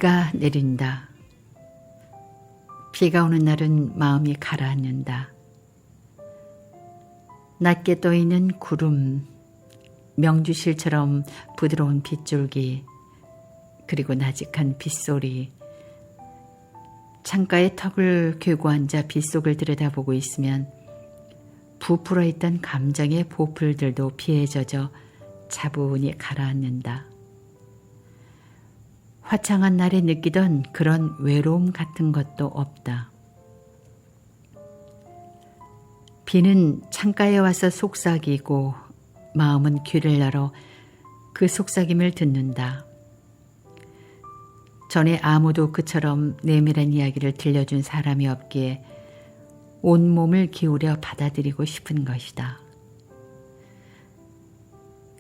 비가 내린다. 비가 오는 날은 마음이 가라앉는다. 낮게 떠있는 구름, 명주실처럼 부드러운 빗줄기, 그리고 나직한 빗소리. 창가에 턱을 괴고 앉아 빗속을 들여다보고 있으면 부풀어 있던 감정의 보풀들도 비에 젖어 차분히 가라앉는다. 화창한 날에 느끼던 그런 외로움 같은 것도 없다. 비는 창가에 와서 속삭이고 마음은 귀를 열어 그 속삭임을 듣는다. 전에 아무도 그처럼 내밀한 이야기를 들려준 사람이 없기에 온몸을 기울여 받아들이고 싶은 것이다.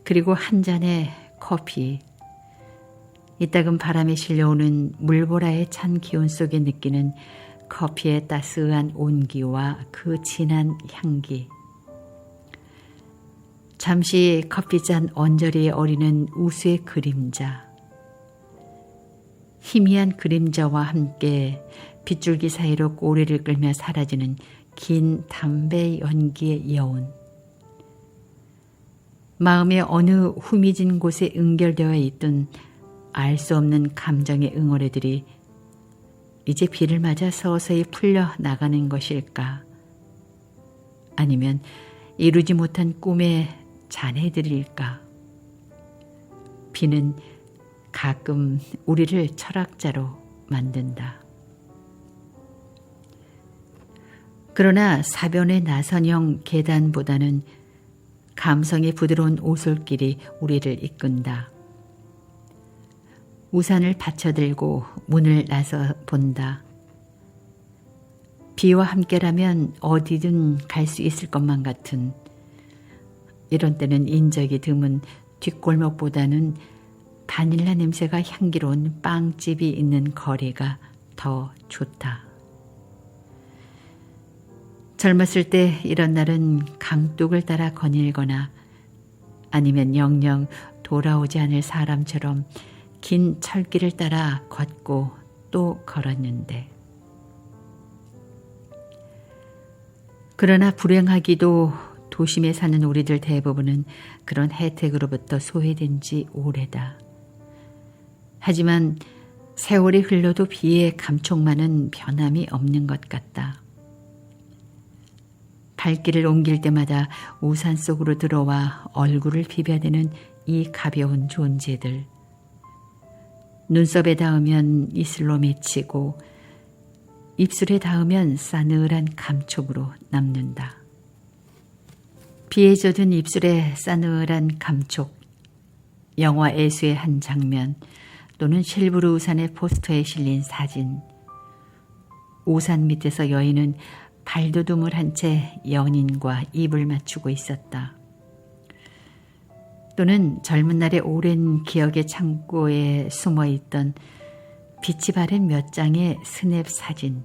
그리고 한 잔의 커피, 이따금 바람에 실려오는 물보라의 찬 기운 속에 느끼는 커피의 따스한 온기와 그 진한 향기. 잠시 커피잔 언저리에 어리는 우수의 그림자. 희미한 그림자와 함께 빗줄기 사이로 꼬리를 끌며 사라지는 긴 담배 연기의 여운. 마음의 어느 후미진 곳에 응결되어 있던 알 수 없는 감정의 응어리들이 이제 비를 맞아 서서히 풀려 나가는 것일까? 아니면 이루지 못한 꿈의 잔해들일까? 비는 가끔 우리를 철학자로 만든다. 그러나 사변의 나선형 계단보다는 감성의 부드러운 오솔길이 우리를 이끈다. 우산을 받쳐들고 문을 나서 본다. 비와 함께라면 어디든 갈 수 있을 것만 같은, 이런 때는 인적이 드문 뒷골목보다는 바닐라 냄새가 향기로운 빵집이 있는 거리가 더 좋다. 젊었을 때 이런 날은 강둑을 따라 거닐거나 아니면 영영 돌아오지 않을 사람처럼 긴 철길을 따라 걷고 또 걸었는데, 그러나 불행하기도 도심에 사는 우리들 대부분은 그런 혜택으로부터 소외된 지 오래다. 하지만 세월이 흘러도 비의 감촉만은 변함이 없는 것 같다. 발길을 옮길 때마다 우산 속으로 들어와 얼굴을 비벼대는 이 가벼운 존재들. 눈썹에 닿으면 이슬로 맺히고 입술에 닿으면 싸늘한 감촉으로 남는다. 비에 젖은 입술의 싸늘한 감촉, 영화 애수의 한 장면 또는 실브루 우산의 포스터에 실린 사진. 우산 밑에서 여인은 발돋움을 한 채 연인과 입을 맞추고 있었다. 또는 젊은 날의 오랜 기억의 창고에 숨어있던 빛이 바랜 몇 장의 스냅 사진.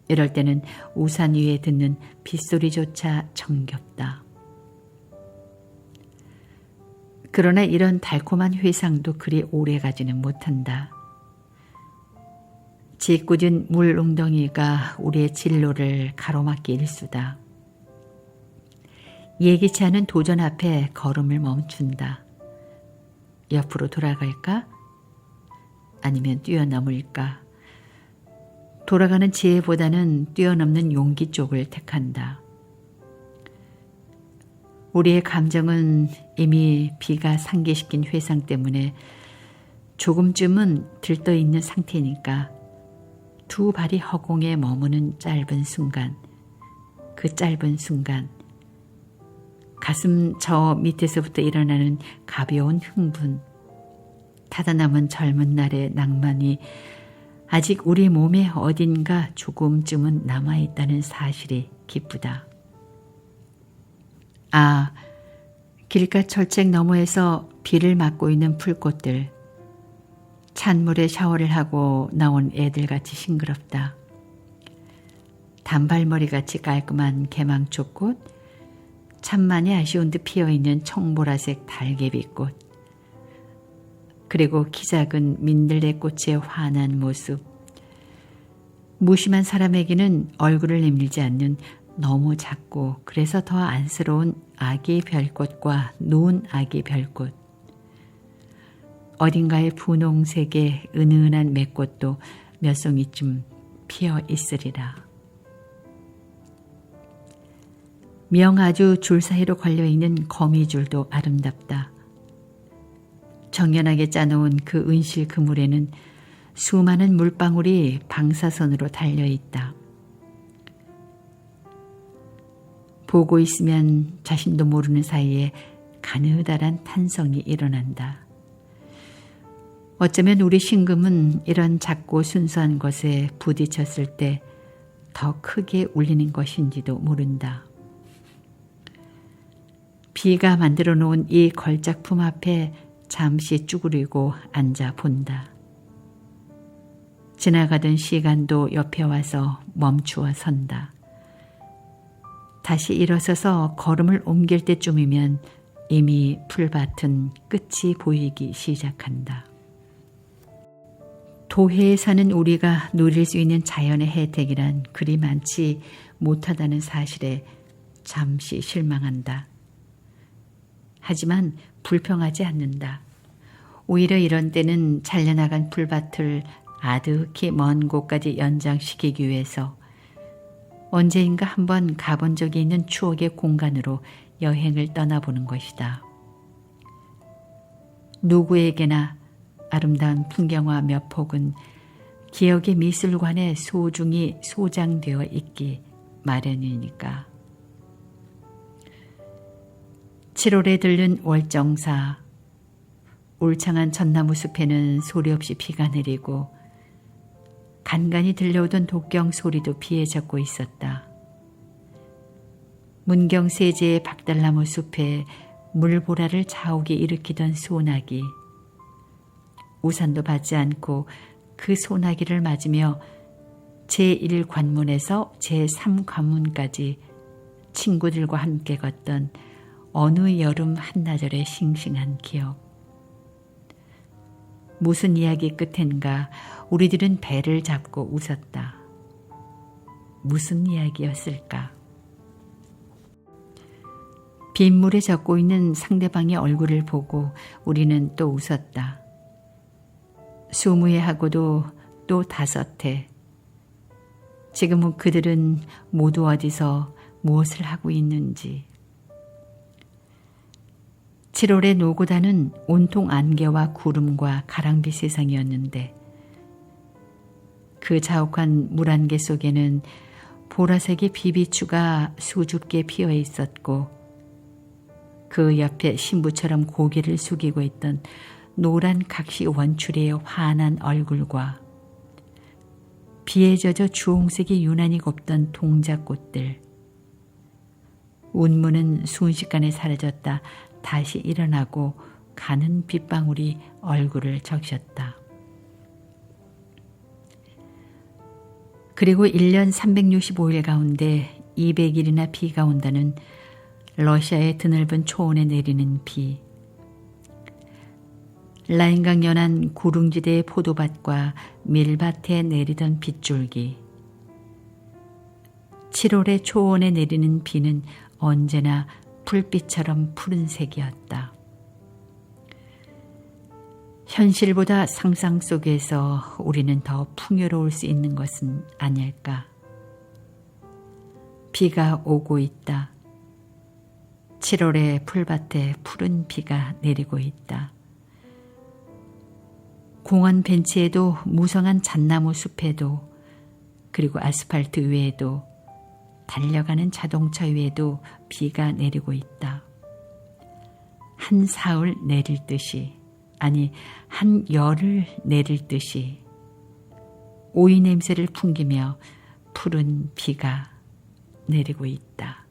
이럴 때는 우산 위에 듣는 빗소리조차 정겹다. 그러나 이런 달콤한 회상도 그리 오래가지는 못한다. 짓궂은 물 웅덩이가 우리의 진로를 가로막기 일쑤다. 예기치 않은 도전 앞에 걸음을 멈춘다. 옆으로 돌아갈까? 아니면 뛰어넘을까? 돌아가는 지혜보다는 뛰어넘는 용기 쪽을 택한다. 우리의 감정은 이미 비가 상기시킨 회상 때문에 조금쯤은 들떠있는 상태니까 두 발이 허공에 머무는 짧은 순간, 그 짧은 순간 가슴 저 밑에서부터 일어나는 가벼운 흥분, 타다남은 젊은 날의 낭만이 아직 우리 몸에 어딘가 조금쯤은 남아있다는 사실이 기쁘다. 아, 길가 철책 너머에서 비를 맞고 있는 풀꽃들, 찬물에 샤워를 하고 나온 애들같이 싱그럽다. 단발머리같이 깔끔한 개망초꽃, 참만이 아쉬운 듯 피어있는 청보라색 달개비꽃, 그리고 키 작은 민들레꽃의 환한 모습. 무심한 사람에게는 얼굴을 내밀지 않는 너무 작고 그래서 더 안쓰러운 아기 별꽃과 누운 아기 별꽃. 어딘가에 분홍색의 은은한 맥꽃도 몇 송이쯤 피어 있으리라. 명아주 줄 사이로 걸려있는 거미줄도 아름답다. 정연하게 짜놓은 그 은실 그물에는 수많은 물방울이 방사선으로 달려있다. 보고 있으면 자신도 모르는 사이에 가느다란 탄성이 일어난다. 어쩌면 우리 심금은 이런 작고 순수한 것에 부딪혔을 때 더 크게 울리는 것인지도 모른다. 비가 만들어 놓은 이 걸작품 앞에 잠시 쭈그리고 앉아 본다. 지나가던 시간도 옆에 와서 멈추어 선다. 다시 일어서서 걸음을 옮길 때쯤이면 이미 풀밭은 끝이 보이기 시작한다. 도해에 사는 우리가 누릴 수 있는 자연의 혜택이란 그리 많지 못하다는 사실에 잠시 실망한다. 하지만 불평하지 않는다. 오히려 이런 때는 잘려나간 풀밭을 아득히 먼 곳까지 연장시키기 위해서 언제인가 한번 가본 적이 있는 추억의 공간으로 여행을 떠나보는 것이다. 누구에게나 아름다운 풍경화 몇 폭은 기억의 미술관에 소중히 소장되어 있기 마련이니까. 7월에 들른 월정사, 울창한 전나무 숲에는 소리 없이 비가 내리고 간간히 들려오던 독경 소리도 비에 젖고 있었다. 문경세제의 박달나무 숲에 물보라를 자욱이 일으키던 소나기, 우산도 받지 않고 그 소나기를 맞으며 제1관문에서 제3관문까지 친구들과 함께 걷던 어느 여름 한나절의 싱싱한 기억. 무슨 이야기 끝엔가 우리들은 배를 잡고 웃었다. 무슨 이야기였을까? 빗물에 젖고 있는 상대방의 얼굴을 보고 우리는 또 웃었다. 20회하고도 또 5회. 지금은 그들은 모두 어디서 무엇을 하고 있는지. 7월의 노고단은 온통 안개와 구름과 가랑비 세상이었는데 그 자욱한 물안개 속에는 보라색의 비비추가 수줍게 피어 있었고 그 옆에 신부처럼 고개를 숙이고 있던 노란 각시 원추리의 환한 얼굴과 비에 젖어 주홍색이 유난히 곱던 동작꽃들. 운무는 순식간에 사라졌다 다시 일어나고 가는 빗방울이 얼굴을 적셨다. 그리고 1년 365일 가운데 200일이나 비가 온다는 러시아의 드넓은 초원에 내리는 비. 라인강 연안 구릉지대의 포도밭과 밀밭에 내리던 빗줄기. 7월의 초원에 내리는 비는 언제나 풀빛처럼 푸른색이었다. 현실보다 상상 속에서 우리는 더 풍요로울 수 있는 것은 아닐까. 비가 오고 있다. 7월의 풀밭에 푸른 비가 내리고 있다. 공원 벤치에도 무성한 잣나무 숲에도 그리고 아스팔트 위에도 달려가는 자동차 위에도 비가 내리고 있다. 한 사흘 내릴 듯이, 아니 한 열흘 내릴 듯이 오이 냄새를 풍기며 푸른 비가 내리고 있다.